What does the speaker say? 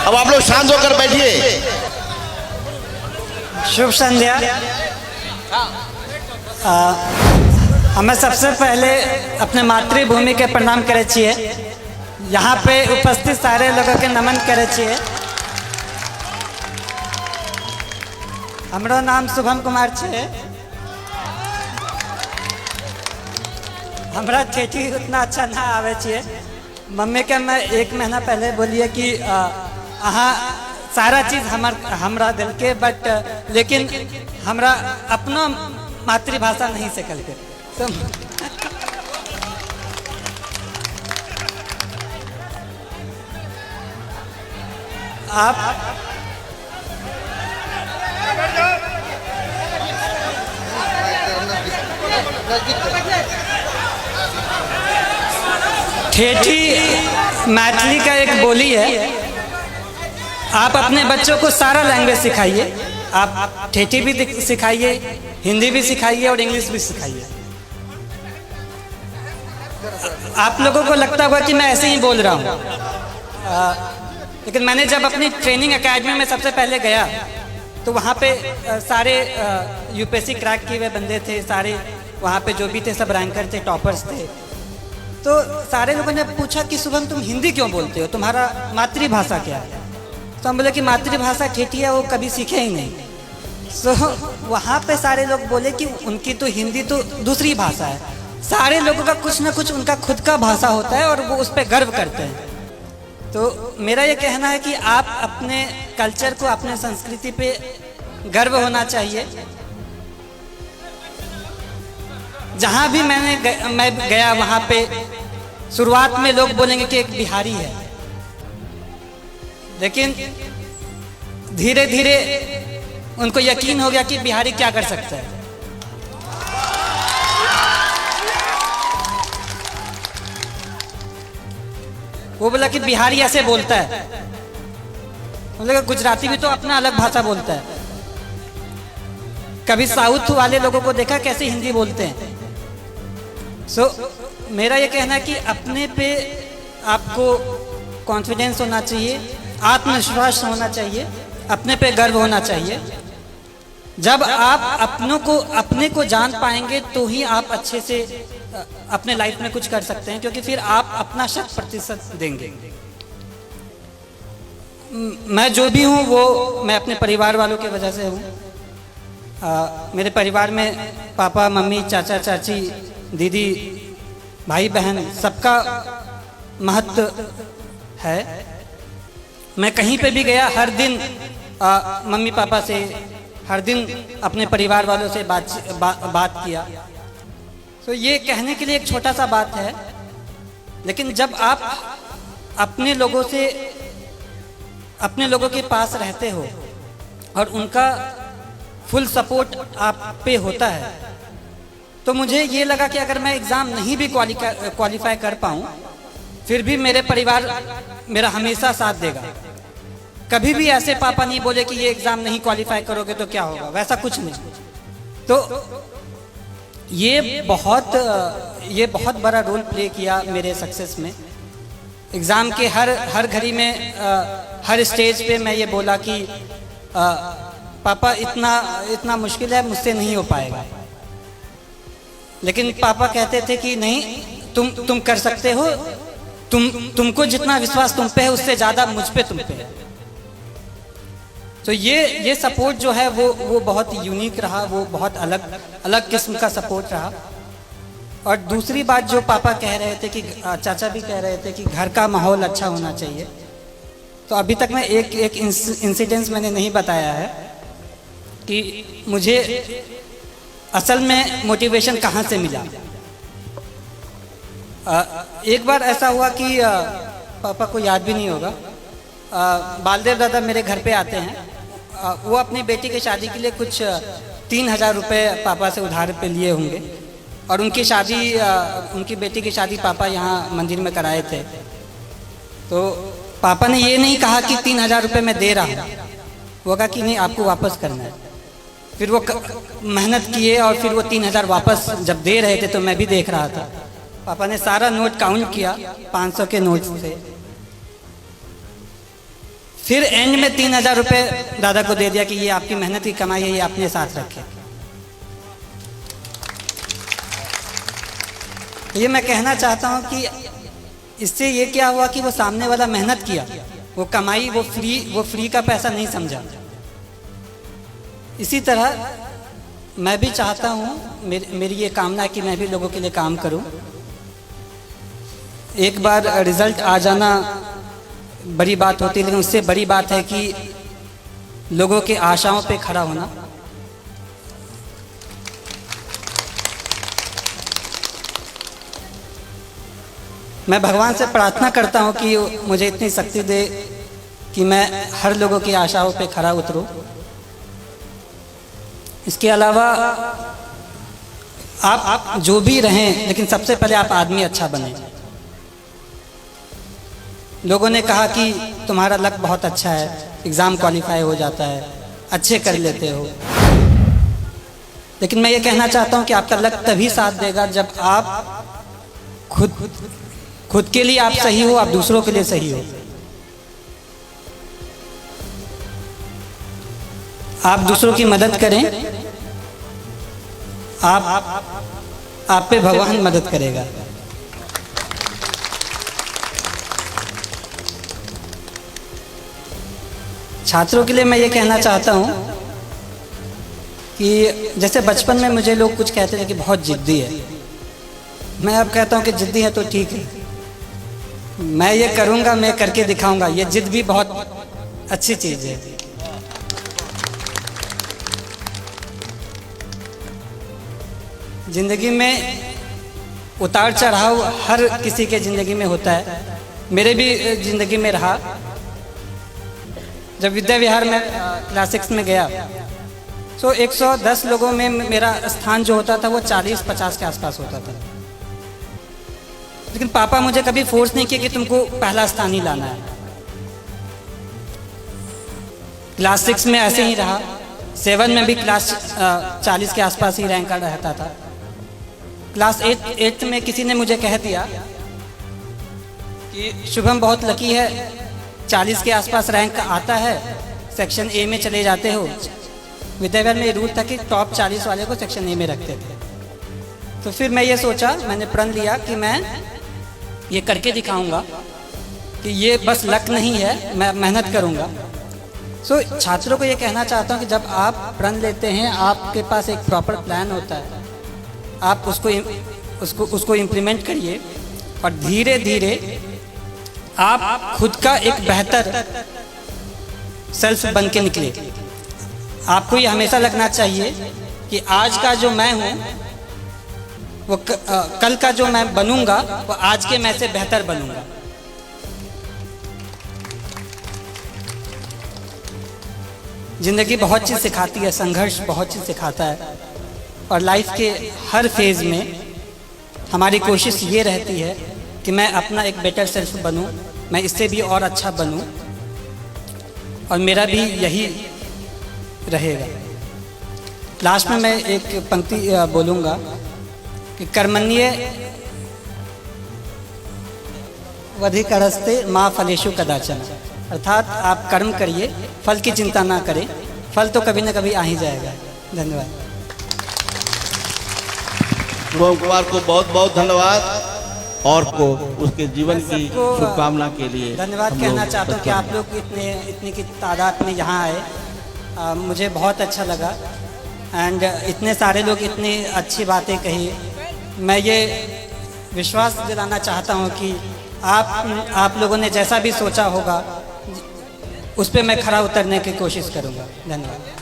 अब आप लोग शांत होकर बैठिए। शुभ संध्या। हमें सबसे पहले अपने मातृभूमि के प्रणाम करे छिए। यहाँ पे उपस्थित सारे लोगों के नमन करे छिए। हमरो नाम शुभम कुमार छे। हमरा ठेठी उतना अच्छा ना आवे छे। मम्मी के मैं 1 महीना पहले बोलिए कि अहाँ सारा चीज़ हमरा दिल के, बट लेकिन हमरा अपना मातृभाषा नहीं सकल के। तो आप ठेठी मैथिली का एक बोली है। आप अपने बच्चों को सारा लैंग्वेज सिखाइए। आप ठेठी भी सिखाइए, हिंदी भी सिखाइए और इंग्लिश भी सिखाइए। आप लोगों को लगता होगा कि मैं ऐसे ही बोल रहा हूँ, लेकिन मैंने जब अपनी ट्रेनिंग एकेडमी में सबसे पहले गया तो वहाँ पे सारे यूपीएससी क्रैक किए हुए बंदे थे। सारे वहाँ पे जो भी थे सब रैंकर थे, टॉपर्स थे। तो सारे लोगों ने पूछा कि शुभम तुम हिंदी क्यों बोलते हो, तुम्हारा मातृभाषा क्या है? तो हम बोले कि मातृभाषा ठेठी है, वो कभी सीखे ही नहीं। सो वहाँ पे सारे लोग बोले कि उनकी तो हिंदी तो दूसरी भाषा है। सारे लोगों का कुछ ना कुछ उनका खुद का भाषा होता है और वो उस पर गर्व करते हैं। तो मेरा ये कहना है कि आप अपने कल्चर को, अपने संस्कृति पे गर्व होना चाहिए। जहाँ भी मैं गया वहाँ पे शुरुआत में लोग बोलेंगे कि एक बिहारी है, लेकिन धीरे धीरे उनको यकीन हो गया कि बिहारी क्या कर सकता है। वो बोला कि बिहारी ऐसे बोलता है। मतलब गुजराती भी तो अपना अलग भाषा बोलता है। कभी साउथ वाले लोगों को देखा कैसे हिंदी बोलते हैं। सो मेरा ये कहना है कि अपने पे आपको कॉन्फिडेंस होना चाहिए, आत्मविश्वास होना चाहिए, अपने पे गर्व होना चाहिए। जब आप अपने को जान पाएंगे तो ही आप अच्छे से अपने लाइफ में कुछ कर सकते हैं, क्योंकि फिर आप अपना 100% देंगे। मैं जो भी हूँ वो मैं अपने परिवार वालों की वजह से हूँ। मेरे परिवार में पापा, मम्मी, चाचा, चाची, दीदी, भाई बहन, सबका महत्व है। मैं कहीं पे भी गया, हर दिन मम्मी पापा से, हर दिन अपने परिवार वालों से बात किया। तो ये कहने के लिए एक छोटा सा बात है, लेकिन जब आप अपने लोगों के पास रहते हो और उनका फुल सपोर्ट आप पे होता है, तो मुझे ये लगा कि अगर मैं एग्ज़ाम नहीं भी क्वालिफाई कर पाऊँ, फिर भी मेरे परिवार मेरा हमेशा साथ देगा। कभी भी ऐसे पापा नहीं बोले कि ये एग्ज़ाम नहीं क्वालिफाई करोगे तो क्या होगा, वैसा कुछ नहीं। तो ये बहुत बड़ा रोल प्ले किया मेरे सक्सेस में। एग्ज़ाम के हर घड़ी में, हर स्टेज पे मैं ये बोला कि पापा इतना मुश्किल है, मुझसे नहीं हो पाएगा। लेकिन पापा कहते थे कि नहीं, तुम कर सकते हो, तुमको जितना विश्वास तुम पे है उससे ज़्यादा मुझ पे तुम पे है। तो ये सपोर्ट जो है वो बहुत यूनिक रहा, वो बहुत अलग किस्म का सपोर्ट रहा। और दूसरी बात जो पापा कह रहे थे कि चाचा भी कह रहे थे कि घर का माहौल अच्छा होना चाहिए। तो अभी तक मैं एक इंसिडेंस मैंने नहीं बताया है कि मुझे असल में मोटिवेशन कहाँ से मिला। एक बार ऐसा हुआ कि पापा को याद भी नहीं होगा, बालदेव दादा मेरे घर पे आते हैं। वो अपनी बेटी की शादी के लिए कुछ 3000 रुपये पापा से उधार पे लिए होंगे, और उनकी बेटी की शादी पापा यहाँ मंदिर में कराए थे। तो पापा ने ये नहीं कहा कि 3000 रुपये मैं दे रहा हूँ, वो कहा कि नहीं, आपको वापस करना है। फिर वो मेहनत किए और फिर वो 3000 वापस जब दे रहे थे तो मैं भी देख रहा था। पापा ने सारा नोट काउंट किया 500 के नोट से। फिर एंड में 3,000 रुपये दादा को दे दिया कि ये आपकी मेहनत की कमाई है, ये अपने साथ रखें। ये मैं कहना चाहता हूँ कि इससे ये क्या हुआ कि वो सामने वाला मेहनत किया, वो कमाई, वो फ्री का पैसा नहीं समझा। इसी तरह मैं भी चाहता हूँ, मेरी ये कामना है कि मैं भी लोगों के लिए काम करूँ। एक बार रिजल्ट आ जाना बड़ी बात होती है, लेकिन उससे बड़ी बात है कि लोगों के आशाओं पे खड़ा होना। मैं भगवान से प्रार्थना करता हूँ कि मुझे इतनी शक्ति दे कि मैं हर लोगों की आशाओं पे खड़ा उतरूँ। इसके अलावा आप जो भी रहें, लेकिन सबसे पहले आप आदमी अच्छा बने। लोगों ने कहा कि तुम्हारा लक बहुत अच्छा है, एग्ज़ाम क्वालिफाई हो जाता है, अच्छे कर लेते हो, लेकिन मैं ये कहना चाहता हूँ कि आपका लक तभी साथ देगा जब आप खुद के लिए आप सही हो, आप दूसरों के लिए सही हो। आप दूसरों की मदद करें, आप पे भगवान मदद करेगा। छात्रों के लिए मैं ये कहना चाहता हूँ कि जैसे बचपन में मुझे लोग कुछ कहते थे कि बहुत जिद्दी है, मैं अब कहता हूँ कि जिद्दी है तो ठीक है, मैं ये करूँगा, मैं करके दिखाऊंगा। ये जिद भी बहुत अच्छी चीज़ है। जिंदगी में उतार चढ़ाव हर किसी के ज़िंदगी में होता है, मेरे भी ज़िंदगी में रहा। जब विद्या विहार में क्लास 6 में गया तो 110 लोगों में मेरा स्थान जो होता था वो 40-50 के आसपास होता था, लेकिन पापा मुझे कभी फोर्स नहीं किया कि तुमको पहला स्थान ही लाना है। क्लास 6 में ऐसे ही रहा, 7 में भी क्लास 40 के आसपास ही रैंक रहता था। क्लास 8 में किसी ने मुझे कह दिया कि शुभम बहुत लकी है, 40 के आसपास रैंक आता है, सेक्शन ए में चले जाते हो। विद्याविहार में ये रूल था कि टॉप 40 वाले को सेक्शन ए में रखते थे। तो फिर मैं ये सोचा, मैंने प्रण लिया कि मैं ये करके दिखाऊंगा कि ये बस लक नहीं है, मैं मेहनत करूंगा। सो छात्रों को ये कहना चाहता हूँ कि जब आप प्रण लेते हैं, आपके पास एक प्रॉपर प्लान होता है, आप उसको इम्प्लीमेंट करिए और धीरे धीरे आप खुद का एक बेहतर सेल्फ बन के निकले। आपको ये हमेशा लगना चाहिए कि आज का जो मैं हूँ वो कल का जो मैं बनूंगा वो आज के मैं से बेहतर बनूंगा। जिंदगी बहुत चीज़ सिखाती है, संघर्ष बहुत चीज़ सिखाता है, और लाइफ के हर फेज़ में हमारी कोशिश ये रहती है कि मैं अपना एक बेटर सेल्फ बनूं, मैं इससे भी और अच्छा बनूं, और मेरा भी यही रहेगा। लास्ट में मैं एक पंक्ति बोलूँगा कि कर्मण्ये वधिकरस्ते माँ फलेषु कदाचन, अर्थात आप कर्म करिए, फल की चिंता ना करें, फल तो कभी ना कभी आ ही जाएगा। धन्यवाद। शुभम कुमार को बहुत बहुत धन्यवाद और को उसके जीवन की शुभकामना के लिए धन्यवाद कहना चाहता हूँ कि आप लोग इतनी की तादाद में यहाँ आए, मुझे बहुत अच्छा लगा। एंड इतने सारे लोग इतनी अच्छी बातें कही। मैं ये विश्वास दिलाना चाहता हूँ कि आप लोगों ने जैसा भी सोचा होगा उस पर मैं खरा उतरने की कोशिश करूँगा। धन्यवाद।